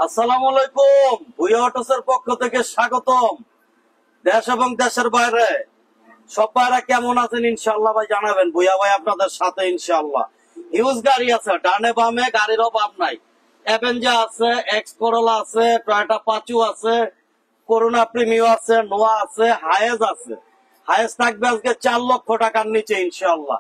আসসালামু আলাইকুম। ভুইয়া অটোসের পক্ষ থেকে স্বাগতম। দেশ এবং দেশের বাইরে সব ভাইরা কেমন আছেন ইনশাআল্লাহ ভাই জানাবেন। ভুইয়া ভাই আপনাদের সাথে ইনশাআল্লাহ। হিউজ গাড়ি আছে, ডানে বামে গাড়ির অভাব নাই। অ্যাভেঞ্জা আছে, এক্স করোলা আছে, টয়োটা পাচু আছে, করোনা প্রিমিও আছে, নোয়া আছে, হায়েজ আছে। হায়েজ থাকবে আজকে 4 লক্ষ টাকার নিচে ইনশাআল্লাহ।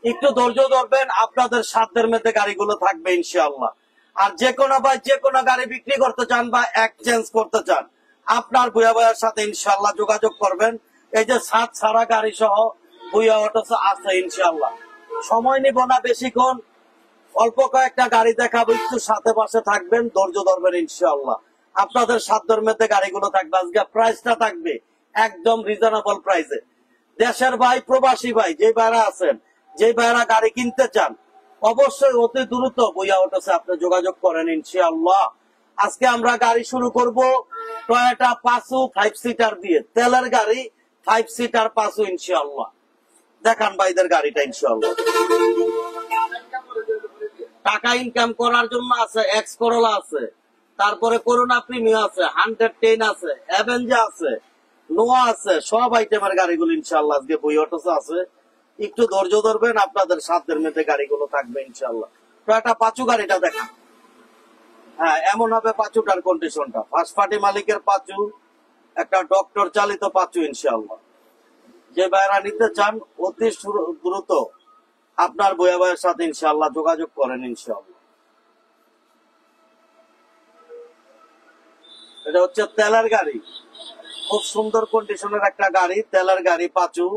একটু ধৈর্য ধরবেন, আপনাদের সাধ্যের মধ্যে গাড়িগুলো থাকবে ইনশাআল্লাহ। আর যে কোনো ভাই যে কোনো গাড়ি বিক্রি করতে চান বা এক্সচেঞ্জ করতে চান, আপনার ভুইয়া ভাইয়ের সাথে ইনশাআল্লাহ যোগাযোগ করবেন। এই যে সাত ছাড়া গাড়ি সহ ভুইয়া অটোস আছে ইনশাআল্লাহ। সময় নিব না বেশিক্ষণ, অল্প কয়েকটা গাড়ি দেখাবো, একটু সাথে পাশে থাকবেন, ধৈর্য ধরবেন ইনশাআল্লাহ। আপনাদের সাধ্যের মধ্যে গাড়িগুলো থাকবে। আজকে প্রাইসটা থাকবে একদম রিজনেবল প্রাইসে। দেশের ভাই প্রবাসী ভাই যে ভাইরা আছেন, যে ভাইরা গাড়ি কিনতে চান, অবশ্যই অতি দ্রুত ভুইয়া অটোসে আপনি যোগাযোগ করেন ইনশাআল্লাহ। আজকে আমরা গাড়ি শুরু করব টয়োটা পাচু 5 সিটার দিয়ে, তেলের গাড়ি 5 সিটার পাচু ইনশাআল্লাহ। দেখান ভাইদের গাড়িটা ইনশাআল্লাহ। টাকা ইনকাম করার জন্য আছে, এক্স করোলা আছে, তারপরে করোনা প্রিমিয়াম আছে, 110 আছে, অ্যাভেঞ্জা আছে, নোয়া আছে, সব আইটেমের গাড়িগুলো ইনশাআল্লাহ আজকে ভুইয়া অটোসে আছে। একটু ধৈর্য ধরবেন, আপনাদের সাধ্যের মধ্যে গাড়িগুলো থাকবে ইনশাআল্লাহ। টয়োটা পাচু গাড়িটা দেখা, হ্যাঁ এমন হবে পাচুটার কন্ডিশনটা। ফার্স্ট পার্টি মালিকের পাচু, একটা ডক্টর চালিত পাচু ইনশাআল্লাহ। যে ভাইরা নিতে চান অতি দ্রুত আপনার ভুইয়া ভাইয়ের সাথে ইনশাআল্লাহ যোগাযোগ করেন ইনশাআল্লাহ। এটা হচ্ছে তেলের গাড়ি, খুব সুন্দর কন্ডিশনের একটা গাড়ি, তেলের গাড়ি পাচু,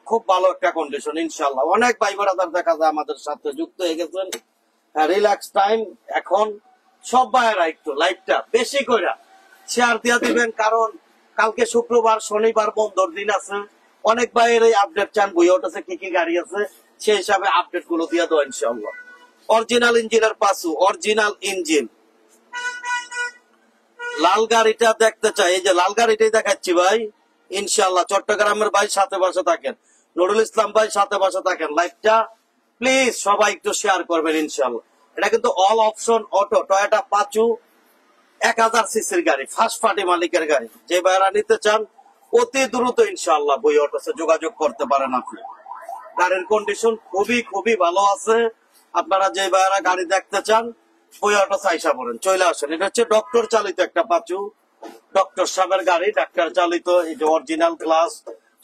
খুব ভালো একটা কন্ডিশন ইনশাআল্লাহ। অনেক ভাই ব্রাদার দেখা যায় আমাদের সাথে যুক্ত হয়ে গেছেন। রিল্যাক্স টাইম এখন। সব ভাইয়েরা একটু লাইভটা বেশি করে শেয়ার দিয়ে দিবেন, কারণ কালকে শুক্রবার, শনিবার বন্ধর দিন আছে। অনেক ভাইয়ের এই আপডেট চান ভুইয়া অটোসে কি কি গাড়ি আছে, সেই হিসাবে আপডেট গুলো দিয়ে দেওয়া ইনশাআল্লাহ। অরিজিনাল ইঞ্জিনের পাচু, অরিজিনাল ইঞ্জিন। লাল গাড়িটা দেখতে চাই, এই যে লাল গাড়িটাই দেখাচ্ছি ভাই ইনশাআল্লাহ। চট্টগ্রামের ভাই সাথে পাশে থাকেন, নুরুল ইসলাম ভাই সাথে পাশে থাকেন। লাইভটা প্লিজ সবাই একটু শেয়ার করবেন ইনশাআল্লাহ। এটা কিন্তু all option auto, Toyota Pachu 1000 সিসির গাড়ি, ফার্স্ট পার্টি মালিকের গাড়ি। যে ভাইরা নিতে চান অতি দ্রুত ইনশাআল্লাহ ভুইয়া অটোসে যোগাযোগ করতে পারেন আপনি। গাড়ির কন্ডিশন খুবই খুবই ভালো আছে। আপনারা যে ভাইরা গাড়ি দেখতে চান ভুইয়া অটোসে আইসা পড়েন, চলে আসেন। এটা হচ্ছে ডক্টর চালিত একটা পাচু, ডক্টর সাহেবের গাড়ি, ডাক্তার চালিত। এই যে অরিজিনাল গ্লাস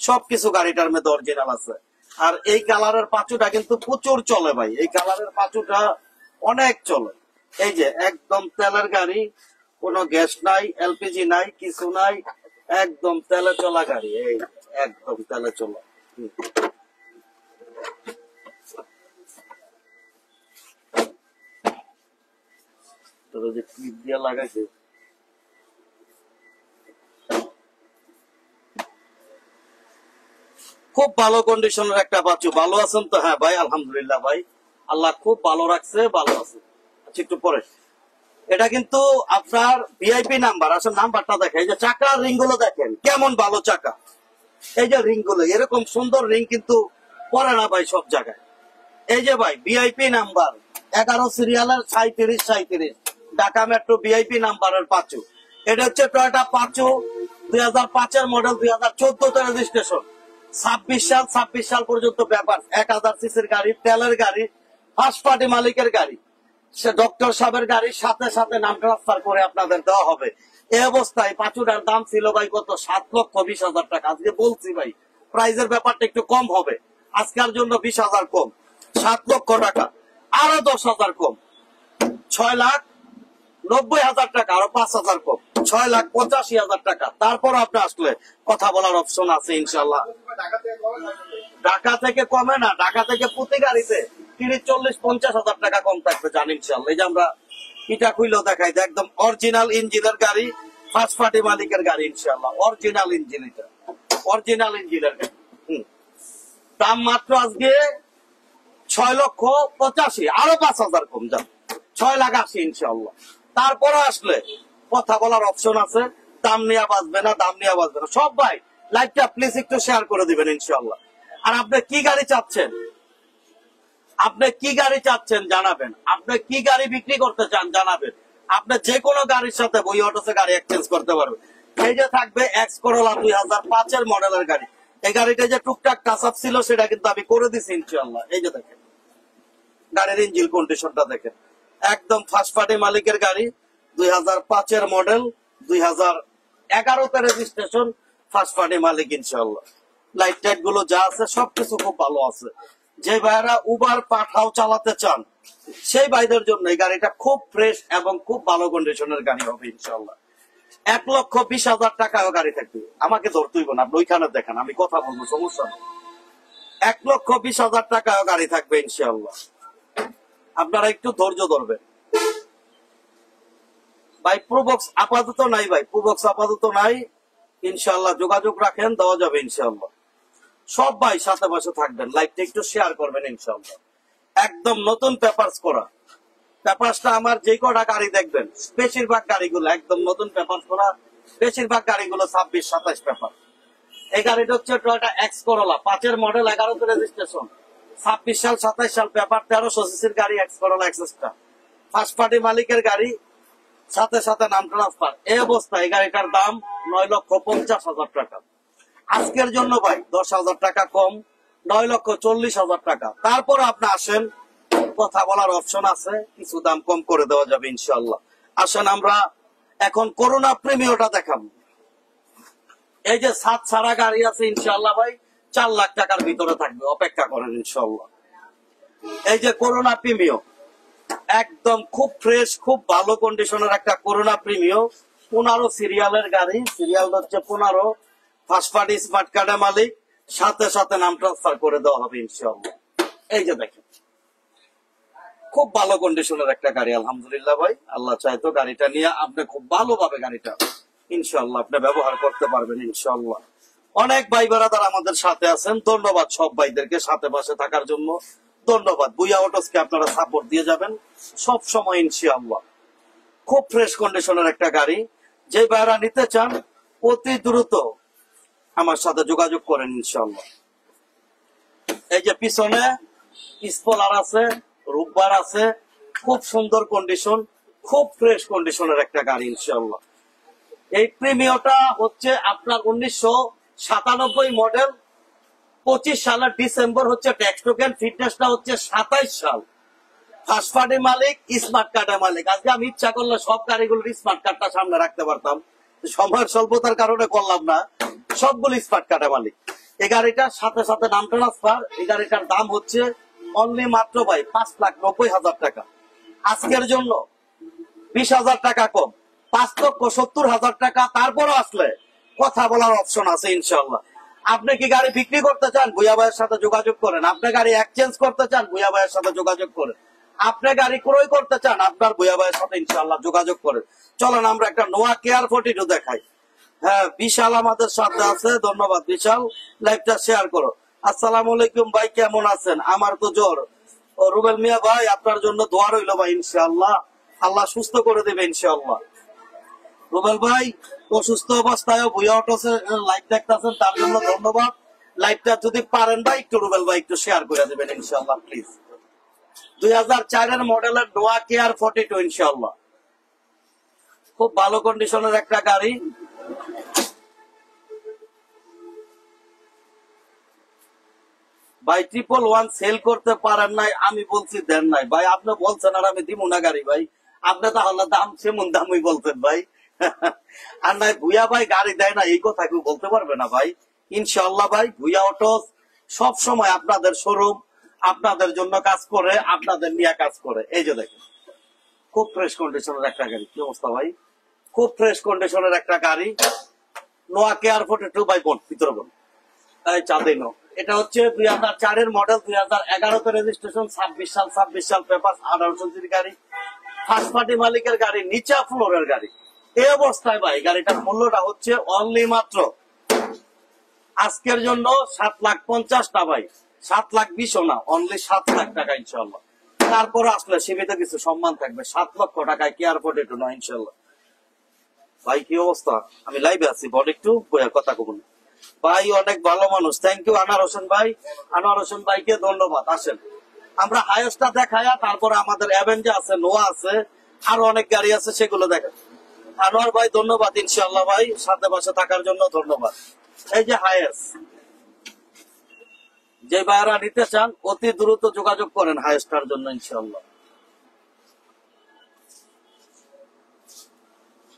সবকিছু গাড়িটার মধ্যে অরিজিনাল আছে। আর এই কালারের পাচুটা কিন্তু প্রচুর চলে ভাই, এই কালারের পাচুটা অনেক চলে। এই যে একদম তেলের গাড়ি, কোনো গ্যাস নাই, এলপিজি নাই, কিছু নাই, একদম তেলে চলা গাড়ি, এই একদম তেলে চলা। যে ক্লিপ দিয়ে লাগাইছে, খুব ভালো কন্ডিশনের একটা পাচু। ভালো আছেন তো? হ্যাঁ ভাই আলহামদুলিল্লাহ ভাই, আল্লাহ খুব ভালো রাখছে, ভালো আছে। আচ্ছা একটু পরে, এটা কিন্তু আপনার ভিআইপি নাম্বার। আসলে নাম্বারটা দেখেন, এই যে চাকার রিং গুলো দেখেন কেমন ভালো চাকা। এই যে রিং গুলো, এরকম সুন্দর রিং কিন্তু পরে না ভাই সব জায়গায়। এই যে ভাই ভিআইপি নাম্বার 11 সিরিয়ালের 3737 ঢাকা মেট্রো ভিআইপি নাম্বারের পাচু। এটা হচ্ছে টয়োটা পাচু 2005 এর মডেল, 2014 রেজিস্ট্রেশন, 26 সাল পর্যন্ত ব্যাপার। 1000 সিসির গাড়ি, তেলের গাড়ি, ফার্স্ট পার্টি মালিকের গাড়ি, সে ডক্টর সাহেবের গাড়ির সাথে সাথে নাম ট্রান্সফার করে আপনাদের দেওয়া হবে। এই অবস্থায় পাচুটার দাম ছিল ভাই কত? 7,20,000 টাকা। আজকে বলছি ভাই প্রাইজের ব্যাপারটা একটু কম হবে, আজকের জন্য 20,000 কম, 7 লক্ষ টাকা, আরো 10,000 কম, 6,90,000 টাকা, আরো 5,000 কম, 6,85,000 টাকা। তারপর আপনি আসলে কথা বলার অপশন আছে ইনশাল্লাহ। ঢাকা থেকে কমে না, ঢাকা থেকে প্রতি গাড়িতে 30, 40, 50,000 টাকা কম থাকবে জানি ইনশাল্লাহ। এই যে আমরা ইটা খুইলেও দেখাই, একদম অরিজিনাল ইঞ্জিনের গাড়ি, ফার্স্ট পার্টি মালিকের গাড়ি ইনশাল্লাহ। অরিজিনাল ইঞ্জিন, এটা অরিজিনাল ইঞ্জিনের গাড়ি। দাম মাত্র আজকে 6,85,000, আরো 5,000 কম, যান 6,80,000 ইনশাল্লাহ। তারপরে আসলে কথা বলার অপশন আছে, দাম নিয়ে বাঁচবে না, দাম নিয়ে বাঁচবে না। সব ভাই লাইভটা প্লিজ একটু শেয়ার করে দিবেন ইনশাল্লাহ। আর আপনি কি গাড়ি চাচ্ছেন, আপনি কি গাড়ি চাচ্ছেন জানাবেন, আপনি কি গাড়ি বিক্রি করতে চান জানাবেন। আপনি যে কোনো গাড়ির সাথে বুয়া অটোসে গাড়ি এক্সচেঞ্জ করতে পারবেন। এই যে থাকবে এক্স করোলা 2005 মডেলের গাড়ি, এই গাড়িটা যে টুকটাক টাচ আপ ছিল সেটা কিন্তু আমি করে দিছি ইনশাআল্লাহ। এই যে দেখেন গাড়ির ইঞ্জিন কন্ডিশনটা দেখেন, একদম ফার্স্ট পার্টি মালিকের গাড়ি, 2005 মডেল, 2011 রেজিস্ট্রেশন, ফার্স্ট পার্টি মালিক ইনশাআল্লাহ। লাইট টাইট গুলো যা আছে সবকিছু খুব ভালো আছে। যে ভাইরা উবার পাঠাও চালাতে চান সেই ভাইদের জন্য এই গাড়িটা খুব ফ্রেশ এবং খুব ভালো কন্ডিশনের গাড়ি হবে ইনশাআল্লাহ। 1,20,000 টাকাও গাড়ি থাকবে, আমাকে ধরতে হইব না, আপনি ওইখানে দেখেন, আমি কথা বলবো, সমস্যা নেই। 1,20,000 টাকাও গাড়ি থাকবে ইনশাআল্লাহ। আপনারা একটু ধৈর্য ধরবেন ভাই। প্রোবক্স আপাতত নাই ভাই, প্রোবক্স আপাতত নাই ইনশাআল্লাহ। যোগাযোগ রাখেন, দেওয়া যাবে ইনশাআল্লাহ। সব ভাই সাথে বসে থাকবেন, লাইভটা একটু শেয়ার করবেন ইনশাআল্লাহ। একদম নতুন পেপারস করা, পেপারসটা আমার যে কটা গাড়ি দেখবেন বেশিরভাগ গাড়িগুলো একদম নতুন পেপারস করা, বেশিরভাগ গাড়িগুলো 26-27 পেপার। এই গাড়িটা হচ্ছে Toyota X Corolla 5 model, 11 registration, 26 সাল 27 সাল পেপার, 1300 সিসির গাড়ি, এক্স করোলা এক্সেসটা ফার্স্ট পার্টি মালিকের গাড়ি, সাথে সাথে নাম ট্রান্সফার। এই অবস্থায় এই গাড়িটার দাম 9,50,000 টাকা। আজকের জন্য ভাই 10,000 টাকা কম, 9,40,000 টাকা। তারপর আপনি আসেন, কথা বলার অপশন আছে, কিছু দাম কম করে দেওয়া যাবে ইনশাআল্লাহ। আসেন আমরা এখন করোনা প্রিমিয়টা দেখাবো। এই যে 7 ছাড়া গাড়ি আছে ইনশাআল্লাহ ভাই, 4 লাখ টাকার ভিতরে থাকবে, অপেক্ষা করেন ইনশাআল্লাহ। এই যে করোনা প্রিমিয়, একদম খুব ফ্রেশ খুব ভালো কন্ডিশনের একটা করোনা প্রিমিয়, 15 সিরিয়ালের গাড়ি, সিরিয়াল হচ্ছে 15, ফার্স্ট পার্টি স্মার্ট কার্ডের মালিক, সাথে সাথে নাম ট্রান্সফার করে দেওয়া হবে ইনশাআল্লাহ। এই যে দেখেন খুব ভালো কন্ডিশনের একটা গাড়ি আলহামদুলিল্লাহ ভাই। আল্লাহ চাইতো গাড়িটা নিয়ে আপনি খুব ভালোভাবে গাড়িটা ইনশাআল্লাহ আপনি ব্যবহার করতে পারবেন ইনশাআল্লাহ। অনেক ভাই বেড়াদার আমাদের সাথে আছেন, ধন্যবাদ সব ভাইদেরকে সাথে পাশে থাকার জন্য, ধন্যবাদ। বুয়া অটোসকে আপনারা সাপোর্ট দিয়ে যাবেন সব সময় ইনশাআল্লাহ। খুব ফ্রেশ কন্ডিশনের একটা গাড়ি, যে ভাইরা নিতে চান অতি দ্রুত আমার সাথে যোগাযোগ করেন ইনশাআল্লাহ। এই যে পিছনে স্পলার আছে, রূপবার আছে, খুব সুন্দর কন্ডিশন, খুব ফ্রেশ কন্ডিশনের একটা গাড়ি ইনশাআল্লাহ। এই প্রিমিয়টা হচ্ছে আপনার 1997 মডেল, 25 সালের ডিসেম্বর হচ্ছে ট্যাক্স টোকেন, ফিটনেসটা হচ্ছে 27 সাল, ফার্স্ট পার্টি মালিক, স্মার্ট কার্ডের মালিক। আজকে আমি ইচ্ছা করলে সব গাড়িগুলোর স্মার্ট কার্ডটা সামনে রাখতে পারতাম, সময়ের স্বল্পতার কারণে করলাম না, সবগুলো স্মার্ট কার্ডের মালিক। এই গাড়িটার সাথে সাথে নাম ট্রান্সফার। এই গাড়িটার দাম হচ্ছে অনলি মাত্র ভাই 5,90,000 টাকা। আজকের জন্য 20,000 টাকা কম, 5,70,000 টাকা। তারপরও আসলে কথা বলার অপশন আছে ইনশাআল্লাহ। আপনি কি গাড়ি বিক্রি করতে চান, ভুয়া ভাইয়ের সাথে যোগাযোগ করেন। আপনি গাড়ি এক্সচেঞ্জ করতে চান, ভুয়া ভাইয়ের সাথে যোগাযোগ করেন। আপনি গাড়ি ক্রয় করতে চান, আপনার ভুয়া ভাইয়ের সাথে ইনশাআল্লাহ যোগাযোগ করেন। চলেন আমরা একটা নোয়া কেয়ার 42 দেখাই। হ্যাঁ, বিশাল আমাদের সাথে আছে, ধন্যবাদ বিশাল, লাইভটা শেয়ার করো। আসসালামু আলাইকুম ভাই, কেমন আছেন? আমার তো জ্বর। ও রুবেল মিয়া ভাই, আপনার জন্য দোয়া রইল ভাই, ইনশাআল্লাহ আল্লাহ সুস্থ করে দেবে ইনশাআল্লাহ। রুবেল ভাই অসুস্থ অবস্থায় ভুয়া অটোসে লাইভ দেখতেছেন, তার জন্য ধন্যবাদ। লাইভটা যদি পারেন ভাই একটু রুবেল ভাই একটু শেয়ার করে দেবেন ইনশাআল্লাহ প্লিজ। 2004 মডেলের নোয়া কেয়ার 42 ইনশাআল্লাহ, খুব ভালো কন্ডিশনের একটা গাড়ি। ভাই 111 সেল করতে পারেন নাই, আমি বলছি দেন নাই ভাই, আপনি বলছেন আর আমি দিব না গাড়ি ভাই। আপনি তাহলে দাম সেমন দামই বলছেন ভাই। আর নাই ভুয়া ভাই গাড়ি দেয় না এই কথা কেউ বলতে পারবে না ভাই ইনশাআল্লাহ। ভাই ভুয়া অটোস সব সময় আপনাদের শোরুম, আপনাদের জন্য কাজ করে, আপনাদের নিয়ে কাজ করে। এই যে দেখেন খুব ফ্রেশ কন্ডিশনের একটা গাড়ি, কি অবস্থা ভাই, খুব ফ্রেশ কন্ডিশনের একটা গাড়ি। নোয়া কেয়ার 42 ভাই বোন ভিতরে বোন চাঁদেই নো। এটা হচ্ছে 2004 মডেল, 2011 রেজিস্ট্রেশন, 26 সাল পেপার, 1800 গাড়ি, ফার্স্ট পার্টি মালিকের গাড়ি, নিচা ফ্লোরের গাড়ি। এই অবস্থায় ভাই গাড়িটার মূল্যটা হচ্ছে অনলি মাত্র আজকের জন্য 7,50,000 ভাই, 7,20,000 না, অনলি 7 লাখ টাকা ইনশাআল্লাহ। তারপর আসলে সীমিত কিছু সম্মান থাকবে, 7 লক্ষ টাকায় কেয়ার 42 না ইনশাআল্লাহ। ভাই কি অবস্থা, আমি লাইভে আছি, বল একটু কথা কব না ভাই, অনেক ভালো মানুষ। থ্যাংক ইউ আনোয়ার হোসেন ভাই, আনোয়ার হোসেন ভাইকে ধন্যবাদ। আসেন আমরা হায়েস্টটা দেখায়া তারপরে আমাদের অ্যাভেঞ্জার আছে, নোয়া আছে, আরো অনেক গাড়ি আছে, সেগুলো দেখেন। আনোয়ার ভাই ধন্যবাদ ইনশাআল্লাহ ভাই, সাথে পাশে থাকার জন্য ধন্যবাদ। এই যে হায়েস, যে ভাইরা নিতে চান অতি দ্রুত যোগাযোগ করেন হায়েস্টার জন্য ইনশাআল্লাহ।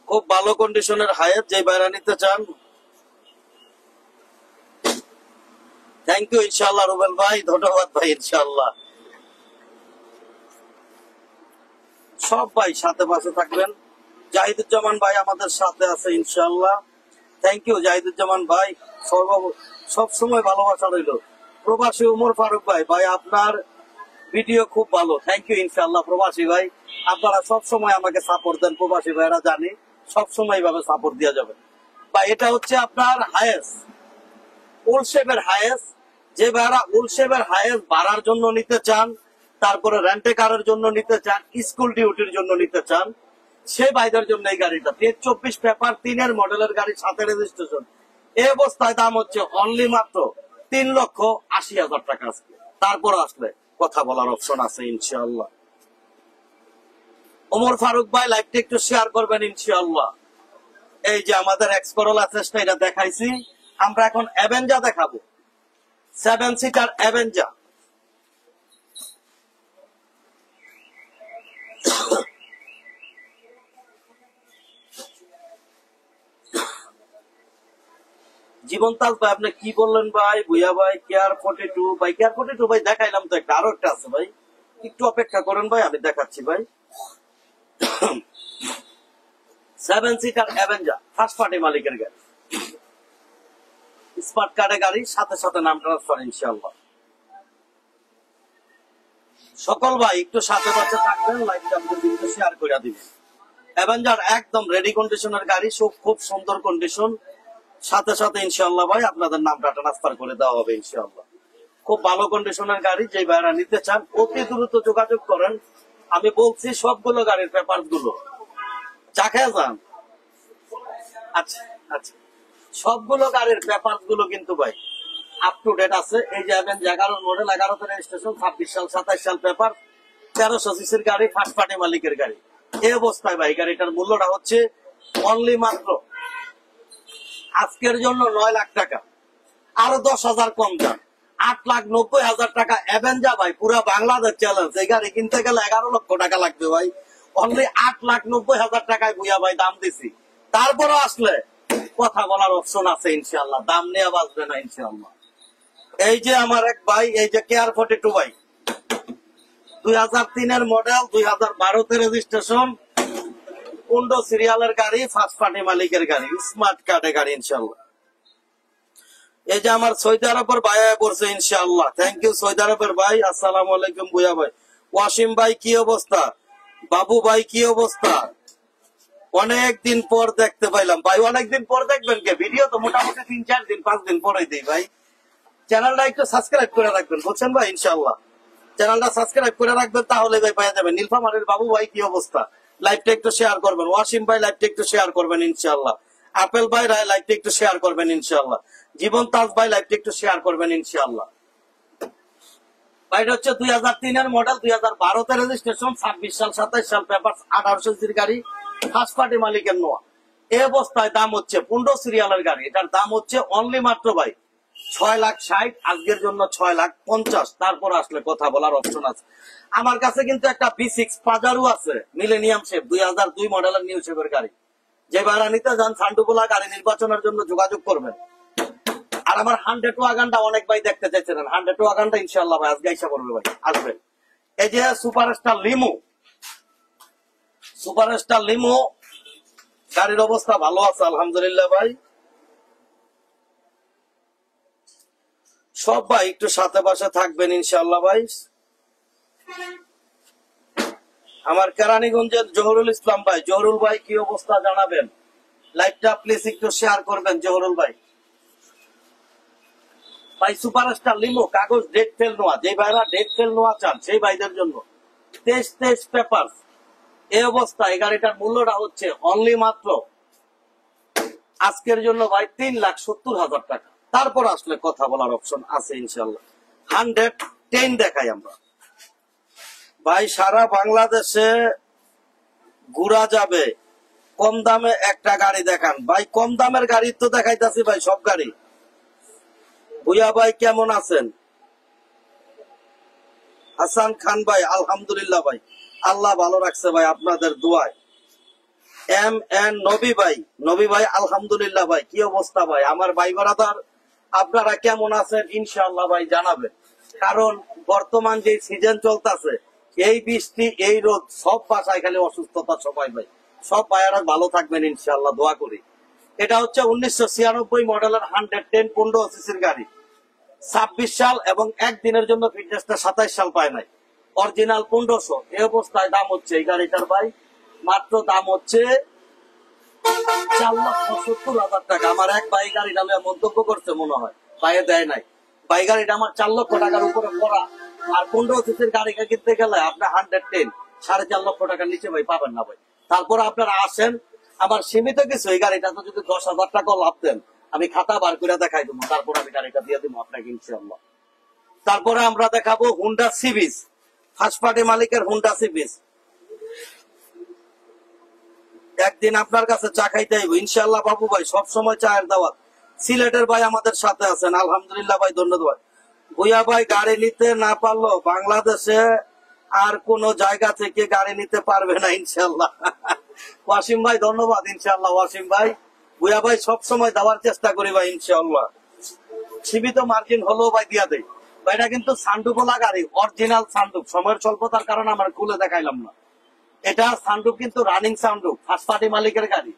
খুব ভালো কন্ডিশনের হায়েস, যে ভাইরা নিতে চান। থ্যাংক ইউ ইনশাআল্লাহ রুবেল ভাই, ধন্যবাদ ভাই ইনশাআল্লাহ। সব ভাই সাথে পাশে থাকবেন। জাহিদুজ্জামান ভাই আমাদের সাথে আছে ইনশাআল্লাহ। থ্যাংক ইউ জাহিদুজ্জামান ভাই, সব সময় ভালোবাসা রইল। প্রবাসী উমর ফারুক ভাই, ভাই আপনার ভিডিও খুব ভালো, থ্যাংক ইউ ইনশাআল্লাহ। প্রবাসী ভাই আপনারা সব সময় আমাকে সাপোর্ট দেন, প্রবাসী ভাইরা জানি সব সময় এইভাবে সাপোর্ট দেওয়া যাবে। বা এটা হচ্ছে আপনার হায়েস, উল শেপের হায়েস। যে ভাইরা উল শেপের হায়েস ভাড়ার জন্য নিতে চান, তারপরে রেন্টে কারের জন্য নিতে চান, স্কুল ডিউটির জন্য নিতে চান, সে ভাইদের জন্য এই গাড়িটা 24 পেপার 3-এর মডেলের গাড়ি, সাথে রেজিস্ট্রেশন। এই অবস্থায় দাম হচ্ছে অনলি মাত্র 3,80,000 টাকা। আসবে তারপর আসলে কথা বলার অপশন আছে ইনশাআল্লাহ। ওমর ফারুক ভাই লাইভটা একটু শেয়ার করবেন ইনশাআল্লাহ। এই যে আমাদের এক্স করোলা চেষ্টা এটা দেখাইছি, আমরা এখন অ্যাভেঞ্জা দেখাবো, 7 সিটার অ্যাভেঞ্জা। জীবন তাজ ভাই আপনি কি বললেন ভাই? ভুইয়া ভাই কেয়ার 42 ভাই, কেয়ার 42 ভাই দেখাইলাম তো একটা, আরো একটা আছে ভাই, একটু অপেক্ষা করেন ভাই, আমি দেখাচ্ছি ভাই। 7 সিটার অ্যাভেঞ্জা, ফার্স্ট পার্টি মালিকের গাড়ি, স্মার্ট কার্ডে গাড়ি, সাথে সাথে নাম ট্রান্সফার ইনশাআল্লাহ। সকল ভাই একটু সাথে পাশে থাকবেন, লাইভটা আপনি শেয়ার করে দিবেন। অ্যাভেঞ্জার একদম রেডি কন্ডিশনের গাড়ি, সব খুব সুন্দর কন্ডিশন, সাথে সাথে ইনশাআল্লাহ ভাই আপনাদের নামটা ট্রান্সফার করে দেওয়া হবে ইনশাআল্লাহ। খুব ভালো কন্ডিশনের গাড়ি, যে ভাইরা নিতে চান অতি দ্রুত যোগাযোগ করেন। আমি বলছি সবগুলো গাড়ির পেপার গুলো চাখা যান। আচ্ছা আচ্ছা, সবগুলো গাড়ির পেপার গুলো কিন্তু ভাই আপ টু ডেট আছে। এই যে 11 মডেল, 11তে রেজিস্ট্রেশন, 26 সাল 27 সাল পেপার, 1300 সিসির গাড়ি, ফার্স্ট পার্টি মালিকের গাড়ি। এই অবস্থায় ভাই গাড়িটার মূল্যটা হচ্ছে অনলি মাত্র আজকের জন্য 9 লাখ টাকা, আরো 10,000 কম দাম, 8,90,000 টাকা অ্যাভেঞ্জা ভাই, পুরা বাংলাদেশ চ্যালেঞ্জ। এই গাড়ি কিনতে গেলে 11 লক্ষ টাকা লাগবে ভাই, অনলি 8,90,000 টাকায় ভুইয়া ভাই দাম দিছি। তারপরে আসলে কথা বলার অপশন আছে ইনশাআল্লাহ, দাম নিয়ে বাঁচবে না ইনশাআল্লাহ। এই যে আমার এক ভাই, এই যে কেয়ার 42 ভাই, 2003-এর মডেল, 2012-তে রেজিস্ট্রেশন, 15 সিরিয়ালের গাড়ি, ফার্স্ট পার্টি মালিকের গাড়ি, স্মার্ট কার্ডে গাড়ি ইনশাআল্লাহ। এই যে আমার সৌদি আরবের ভাই পড়ছে ইনশাআল্লাহ, থ্যাংক ইউ সৌদি আরবের ভাই। আসসালামু আলাইকুম ভুইয়া ভাই। ওয়াসিম ভাই কি অবস্থা? বাবু ভাই কি অবস্থা? অনেকদিন পর দেখতে পাইলাম ভাই। অনেকদিন পর দেখবেন কে? ভিডিও তো মোটামুটি 3-4 দিন 5 দিন পরেই দিই ভাই। চ্যানেলটা একটু সাবস্ক্রাইব করে রাখবেন, বুঝছেন ভাই? ইনশাআল্লাহ চ্যানেলটা সাবস্ক্রাইব করে রাখবেন, তাহলে ভাই পাওয়া যাবে। নীলফামারীর বাবু ভাই কি অবস্থা? লাইভটা একটু শেয়ার করবেন। ওয়াসিম ভাই লাইভটা একটু শেয়ার করবেন ইনশাআল্লাহ। আপেল ভাই লাইভটা একটু শেয়ার করবেন ইনশাআল্লাহ। জীবন তাজ ভাই লাইভটা একটু শেয়ার করবেন ইনশাআল্লাহ। ভাই এটা হচ্ছে 2003-এর মডেল, 2012-তে রেজিস্ট্রেশন, 26 সাল 27 সাল পেপার, 1800 সিসির গাড়ি, ফার্স্ট পার্টি মালিকের নোয়া। এই অবস্থায় দাম হচ্ছে 15 সিরিয়ালের গাড়ি, এটার দাম হচ্ছে অনলি মাত্র ভাই 6,60,000, আজকের জন্য 6,50,000। তারপর আসলে কথা বলার অপশন আছে। আমার কাছে কিন্তু একটা B6 পাজারো আছে, মিলেনিয়াম শেপ, 2002 মডেলের নিউ শেপের গাড়ি। যে ভাড়া নিতে যান সান্ডুবোলা গাড়ি নির্বাচনের জন্য যোগাযোগ করবেন। আর আমার 100 ওয়াগানটা অনেক ভাই দেখতে চাইছিলেন, 100 ওয়াগানটা ইনশাআল্লাহ ভাই আজকে আইসা পড়বে ভাই, আসবেন। এই যে সুপারস্টার লিমো, সুপারস্টার লিমো গাড়ির অবস্থা ভালো আছে আলহামদুলিল্লাহ ভাই। সব ভাই একটু সাথে পাশে থাকবেন ইনশাআল্লাহ ভাই। আমার কেরানীগঞ্জের জহরুল ইসলাম ভাই, জহরুল ভাই কি অবস্থা জানাবেন? লাইভটা প্লিজ একটু শেয়ার করবেন জহরুল ভাই। ভাই সুপারস্টার লিমো কাগজ ডেট ফেল নোয়া, যে ভাইরা ডেট ফেল নোয়া চান সেই ভাইদের জন্য 23 পেপার। এই অবস্থা এই গাড়িটার মূল্যটা হচ্ছে অনলি মাত্র আজকের জন্য ভাই 3,70,000 টাকা। তারপর আসলে কথা বলার অপশন আছে ইনশাআল্লাহ। 110 দেখাই আমরা ভাই। সারা বাংলাদেশে ঘুরা যাবে, কম দামে একটা গাড়ি দেখান ভাই। কম দামের গাড়ি তো দেখাইতাছি ভাই, সব গাড়ি। ভুয়া ভাই কেমন আছেন? হাসান খান ভাই আলহামদুলিল্লাহ ভাই, আল্লাহ ভালো রাখছে ভাই আপনাদের দোয়ায়। এম এন নবী ভাই, নবী ভাই আলহামদুলিল্লাহ ভাই, কি অবস্থা ভাই? আমার ভাই বারাদার আপনারা কেমন আছেন ইনশাআল্লাহ ভাই জানাবেন। কারণ বর্তমান যে সিজন চলতেছে, এই বৃষ্টি এই রোদ, সব বাসায় খালি অসুস্থতা সবাই ভাই। সব ভাইয়ারা ভালো থাকবেন ইনশাআল্লাহ, দোয়া করি। এটা হচ্ছে 1996 মডেলের 110 15 সিসির গাড়ি, 26 সাল এবং একদিনের জন্য ফিটনেসটা 27 সাল পায় নাই, অরিজিনাল 1500। এই অবস্থায় দাম হচ্ছে এই গাড়িটার ভাই মাত্র দাম হচ্ছে 4,70,000 টাকা। আমার এক ভাই গাড়িটা মন্তব্য করছে মনে হয়, পায়ে দেয় নাই। ভাই গাড়িটা আমার 4 লক্ষ টাকার উপরে পড়া, আর 15 সিসির গাড়ি কিনতে গেলে আপনার 110 4.5 লক্ষ টাকার নিচে ভাই পাবেন না ভাই। তারপর আপনারা আসেন, আমার সীমিত কিছু, এই গাড়িটা তো যদি 10,000 টাকা লাভ দেন আমি খাতা বার করে দেখাই দেবো, তারপর আমি গাড়িটা দিয়ে দেবো আপনাকে ইনশাআল্লাহ। তারপরে আমরা দেখাবো হুন্ডা সিবিজ, ফার্স্ট পার্টি মালিকের হুন্ডা সিবিজ। একদিন আপনার কাছে চা খাইতে আইবো ইনশাআল্লাহ বাবু ভাই, সবসময় চায়ের দাওয়াত। সিলেটের ভাই আমাদের সাথে আছেন আলহামদুলিল্লাহ ভাই, ধন্যবাদ। ভুয়া ভাই গাড়ি নিতে না পারলো বাংলাদেশে আর কোন জায়গা থেকে গাড়ি নিতে পারবে না ইনশাআল্লাহ। ওয়াসিম ভাই ধন্যবাদ ইনশাআল্লাহ। ওয়াসিম ভাই, ভুয়া ভাই সবসময় দেওয়ার চেষ্টা করি ভাই ইনশাআল্লাহ। সীমিত মার্জিন হলেও ভাই দিয়া দেয় ভাই। এটা কিন্তু সানরুফওয়ালা গাড়ি, অরিজিনাল সানরুফ। সময়ের স্বল্পতার কারণে আমার খুলে দেখাইলাম না। এটা সানরুফ কিন্তু রানিং সানরুফ, ফার্স্ট পার্টি মালিকের গাড়ি।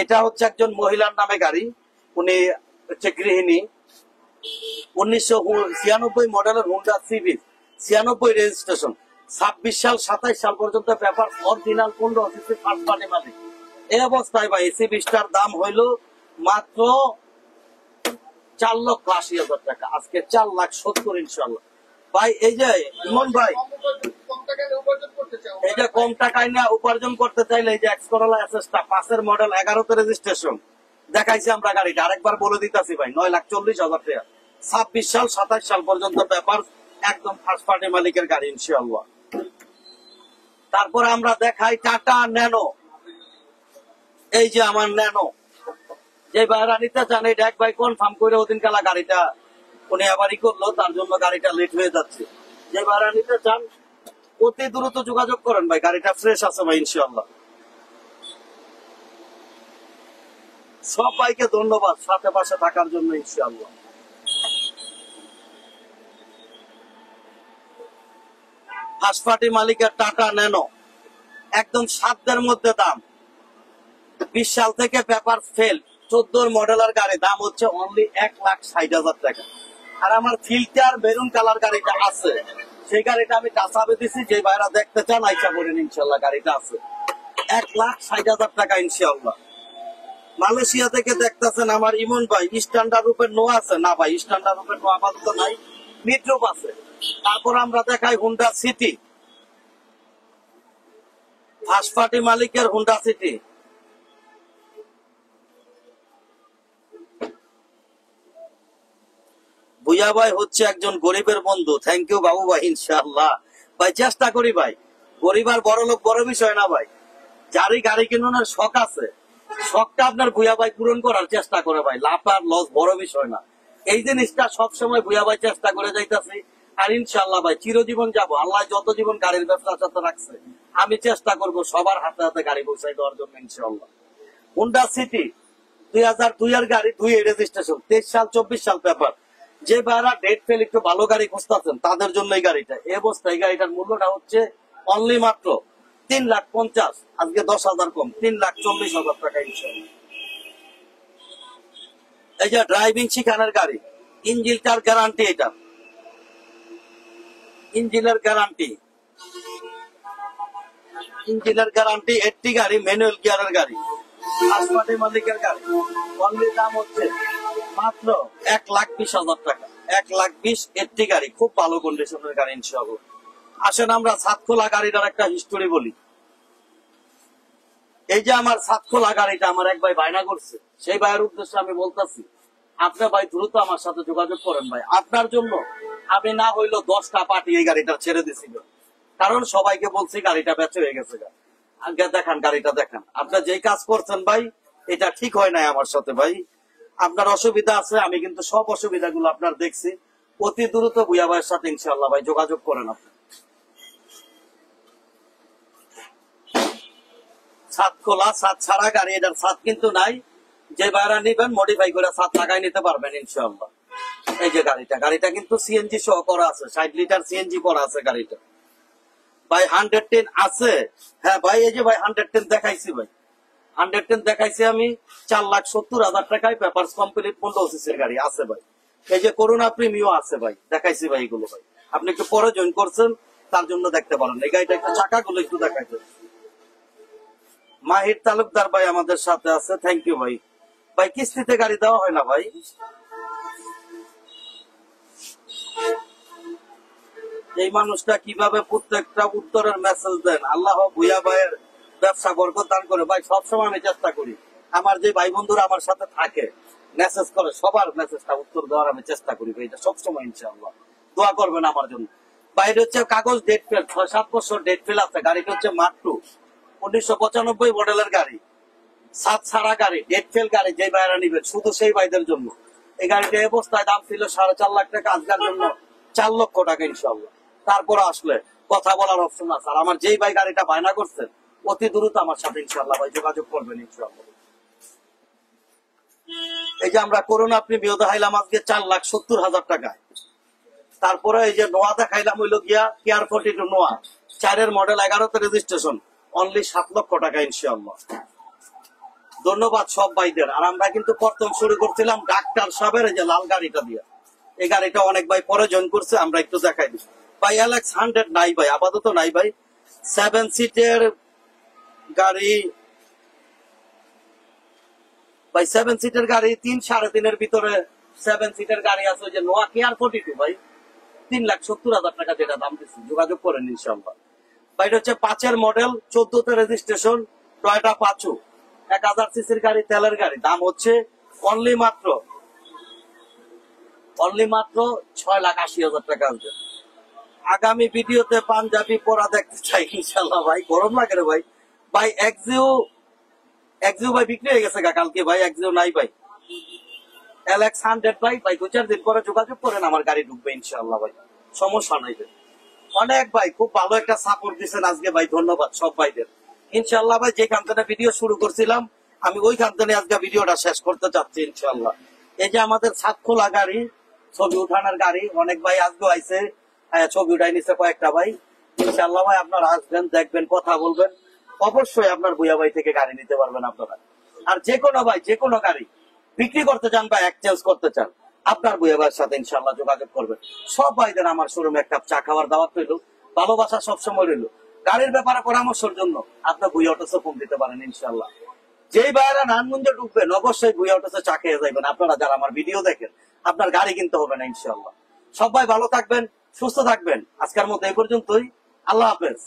এটা হচ্ছে একজন মহিলার নামে গাড়ি, উনি হচ্ছে গৃহিণী। 1996 মডেলের হুন্ডা সিভিক, 96 রেজিস্ট্রেশন, 26 সাল 27 সাল পর্যন্ত paper, original 15 CC first party মালিক। এই অবস্থায় ভাই সিভিকটার দাম হইল মাত্র 4,80,000 টাকা, আজকে 4,70,000 ইনশাআল্লাহ ভাই। এই যে ইমন ভাই, এটা কম টাকায় না উপার্জন করতে চাইলে এই যে এক্স করোলা এসএসটা 5 মডেল 11তে রেজিস্ট্রেশন দেখাইছি আমরা গাড়িটা, আরেকবার বলে দিতেছি ভাই, 9,40,000 টাকা, 26 সাল 27 সাল পর্যন্ত পেপার, একদম ফার্স্ট পার্টি মালিকের গাড়ি ইনশাআল্লাহ। তারপরে আমরা দেখাই টাটা ন্যানো। এই যে আমার ন্যানো, যে ভাইরা নিতে চান এই এক ভাই কনফার্ম করে ওদিন কালা গাড়িটা উনি আবারই করলো, তার জন্য গাড়িটা লেট হয়ে যাচ্ছে। যে ভাইরা নিতে চান অতি দ্রুত যোগাযোগ করেন ভাই, গাড়িটা ফ্রেশ আছে ভাই ইনশাআল্লাহ। সব ভাইকে ধন্যবাদ সাথে পাশে থাকার জন্য ইনশাআল্লাহ। ফার্স্ট পার্টি মালিকের টাটা ন্যানো, একদম সাধ্যের মধ্যে দাম। 20 সাল থেকে পেপার ফেল, 14 মডেলের গাড়ি, দাম হচ্ছে অনলি 1,60,000 টাকা। আর আমার ফিল্টার মেরুন কালার গাড়িটা আছে, সেই গাড়িটা আমি টাচাবে দিছি, যে ভাইরা দেখতে চান আইসা বলেন ইনশাআল্লাহ, গাড়িটা আছে 1,60,000 টাকা ইনশাআল্লাহ। মালয়েশিয়া থেকে দেখতেছেন আমার ইমন ভাই, স্ট্যান্ডার্ড রূপের নো আছে না ভাই, স্ট্যান্ডার্ড রূপের নো আপাতত নাই, মিডরূপ আছে। তারপর আমরা দেখাই হুন্ডা সিটি, ফার্স্ট পার্টি মালিকের হুন্ডা সিটি। ভুয়া ভাই হচ্ছে একজন গরিবের বন্ধু, থ্যাংক ইউ বাবু ভাই ইনশাআল্লাহ ভাই। চেষ্টা করি ভাই, গরিব আর বড় লোক বড় বিষয় না ভাই। যারই গাড়ি কিনার শখ আছে, শখটা আপনার ভুয়া ভাই পূরণ করার চেষ্টা করে ভাই, লাভ আর লস বড় বিষয় না। এই জিনিসটা সবসময় ভুয়া ভাই চেষ্টা করে যাইতেছি, আর ইনশাআল্লাহ ভাই চিরজীবন যাবো। আল্লাহ যত জীবন গাড়ির ব্যবসার সাথে রাখছে, আমি চেষ্টা করব সবার হাতে হাতে গাড়ি পৌঁছাই দেওয়ার জন্য ইনশাআল্লাহ। হুন্ডা সিটি 2002 এর গাড়ি, 2 রেজিস্ট্রেশন, 23 সাল 24 সাল পেপার। যে ভাইরা ডেট ফেল একটু ভালো গাড়ি খুঁজতেছেন তাদের জন্য এই গাড়িটা। এই অবস্থায় এই গাড়িটার মূল্যটা হচ্ছে অনলি মাত্র 3,50,000, আজকে 10,000 কম, 3,40,000 টাকা ইনশাআল্লাহ। এই যে ড্রাইভিং শিখানোর গাড়ি, ইঞ্জিনটার গ্যারান্টি, এটা ইঞ্জিনের গ্যারান্টি, ইঞ্জিনের গ্যারান্টি, 80 গাড়ি, ম্যানুয়াল গিয়ারের গাড়ি, ফার্স্ট পার্টি মালিকের গাড়ি। অনলি দাম হচ্ছে মাত্র 1,20,000 টাকা, 1,20,000, 80 গাড়ি, খুব ভালো কন্ডিশনের গাড়ি ইনশাআল্লাহ। আসেন আমরা সাতখোলা গাড়িটার একটা হিস্টোরি বলি। এই যে আমার সাতখোলা গাড়িটা আমার এক ভাই বায়না করছে, সেই ভাইয়ের উদ্দেশ্যে আমি বলতেছি, আপনার ভাই দ্রুত আমার সাথে যোগাযোগ করেন ভাই। আপনার জন্য আমি না হইলো 10টা পার্টি এই গাড়িটা ছেড়ে দিছিল, কারণ সবাইকে বলছি গাড়িটা বেচে হয়ে গেছে। আগে দেখান, গাড়িটা দেখান। আপনার যেই কাজ করছেন ভাই, এটা ঠিক হয় নাই আমার সাথে ভাই। আপনার অসুবিধা আছে, আমি কিন্তু সব অসুবিধাগুলো আপনার দেখছি। অতি দ্রুত ভুয়া ভাইয়ের সাথে ইনশাআল্লাহ ভাই যোগাযোগ করেন আপনি। ছাদ খোলা, ছাদ ছাড়া গাড়ি, এটার ছাদ কিন্তু নাই। যে ভাইরা নিবেন মডিফাই করে ছাদ লাগাই নিতে পারবেন ইনশাআল্লাহ। এই যে গাড়িটা কিন্তু সিএনজি সহ করা আছে, 60 লিটার সিএনজি করা আছে গাড়িটা ভাই। 110 আছে, হ্যাঁ ভাই। এই যে ভাই 110 দেখাইছি ভাই, 110 দেখাইছি আমি 4,70,000 টাকায় পেপারস কমপ্লিট 15 সিসির গাড়ি আছে ভাই। এই যে করোনা প্রিমিও আছে ভাই, দেখাইছি ভাই এগুলো ভাই। আপনি একটু পরে জয়েন করছেন তার জন্য দেখতে পারেন। এই গাড়িটা একটু চাকাগুলো একটু দেখাইতে। মাহির তালুকদার ভাই আমাদের সাথে আছে, থ্যাংক ইউ ভাই। ভাই কিস্তিতে গাড়ি দেওয়া হয় না ভাই। এই মানুষটা কিভাবে প্রত্যেকটা উত্তরের মেসেজ দেন। আল্লাহ ভুয়া ভাইয়ের ব্যবসা বরকত দান করে ভাই। সবসময় আমি চেষ্টা করি, আমার যে ভাই বন্ধুরা আমার সাথে থাকে মেসেজ করে, সবার মেসেজটা উত্তর দেওয়ার আমি চেষ্টা করি ভাই। এটা সবসময় ইনশাআল্লাহ দোয়া করবেন আমার জন্য। বাইরে হচ্ছে কাগজ ডেট ফেল, 6-7 বছর ডেট ফেল আছে। গাড়িটা হচ্ছে মাত্র 1995 মডেলের গাড়ি, সাত ছাড়া গাড়ি, ডেট ফেল গাড়ি। যে ভাইরা নিবেন শুধু সেই ভাইদের জন্য। এই গাড়িটা অবস্থায় দাম ছিল 4.5 লাখ টাকা, আজকের জন্য 4 লক্ষ টাকা ইনশাআল্লাহ। তারপরে আসলে কথা বলার অপশন আছে। আর আমার যেই ভাই গাড়িটা বায়না করছেন অতি দ্রুত আমার সাথে ইনশাআল্লাহ ভাই যোগাযোগ করবেন ইনশাআল্লাহ। এই যে আমরা করোনা প্রিমিও দেখাইলাম আজকে 4,70,000 টাকায়। তারপরে এই যে নোয়া দেখাইলাম হইলো গিয়া কেয়ার 42 নোয়া, 4 মডেল, 11তে রেজিস্ট্রেশন, অনলি 7 লক্ষ টাকা ইনশাআল্লাহ। ধন্যবাদ সব ভাইদের। আর আমরা কিন্তু প্রথম শুরু করছিলাম ডাক্তার সাহেবের এই যে লাল গাড়িটা দিয়ে। এই গাড়িটা অনেক ভাই পরে জয়েন করছে, আমরা একটু দেখাই দিই ভাই। LX 100 নাই ভাই, আপাতত নাই ভাই। 7 সিটের গাড়ি ভাই, 7 সিটের গাড়ি 3-3.5 ভিতরে 7 সিটের গাড়ি আছে। ওই যে নোয়া কেয়ার 42 ভাই, 3,70,000 টাকা যেটা দাম দিচ্ছি, যোগাযোগ করেন ইনশাআল্লাহ ভাই। এটা হচ্ছে 5 মডেল, 14তে রেজিস্ট্রেশন, টয়োটা পাচু, 1000 সিসির গাড়ি, তেলের গাড়ি। দাম হচ্ছে অনলি মাত্র 6,80,000 টাকা আসবে। আগামী ভিডিওতে পাঞ্জাবি পরা দেখতে চাই ইনশাআল্লাহ ভাই। গরম লাগে রে ভাই। ভাই এক্সিও ভাই বিক্রি হয়ে গেছে কালকে ভাই, এক্সিও নাই ভাই। LX 100 ভাই 2-4 দিন পরে যোগাযোগ করেন, আমার গাড়ি ঢুকবে ইনশাআল্লাহ ভাই, সমস্যা নাই ভাই। অনেক ভাই খুব ভালো একটা সাপোর্ট দিচ্ছেন আজকে ভাই, ধন্যবাদ সব ভাইদের। ইনশাআল্লাহ ভাই যেখান থেকে ভিডিও শুরু করছিলাম আমি ওইখান থেকে আজকে ভিডিওটা শেষ করতে চাচ্ছি ইনশাআল্লাহ। এই যে আমাদের ছাদ খোলা গাড়ি, ছবি উঠানোর গাড়ি, অনেক ভাই আজকে আইছে, ছবি উঠাই নিছে কয়েকটা ভাই। ইনশাআল্লাহ ভাই আপনারা আসবেন, দেখবেন, কথা বলবেন, অবশ্যই আপনার ভুয়া ভাই থেকে গাড়ি নিতে পারবেন আপনারা। আর যে কোনো ভাই যে কোনো গাড়ি বিক্রি করতে চান বা এক্সচেঞ্জ করতে চান, আপনার ভুয়া ভাইয়ের সাথে ইনশাআল্লাহ যোগাযোগ করবেন। সব ভাইদের আমার শোরুমে এক কাপ চা খাওয়ার দাওয়াত রইল, ভালোবাসা সবসময় রইল। গাড়ির ব্যাপারে পরামর্শের জন্য আপনার ভুয়া অটোসে ফোন দিতে পারেন ইনশাআল্লাহ। যেই ভাইয়েরা নারায়ণগঞ্জে ঢুকবেন অবশ্যই ভুয়া অটোসে চা খেয়ে যাবেন। আপনারা যারা আমার ভিডিও দেখেন আপনার গাড়ি কিনতে হবে না ইনশাআল্লাহ। সবাই ভালো থাকবেন, সুস্থ থাকবেন। আজকের মতো এই পর্যন্তই, আল্লাহ হাফেজ।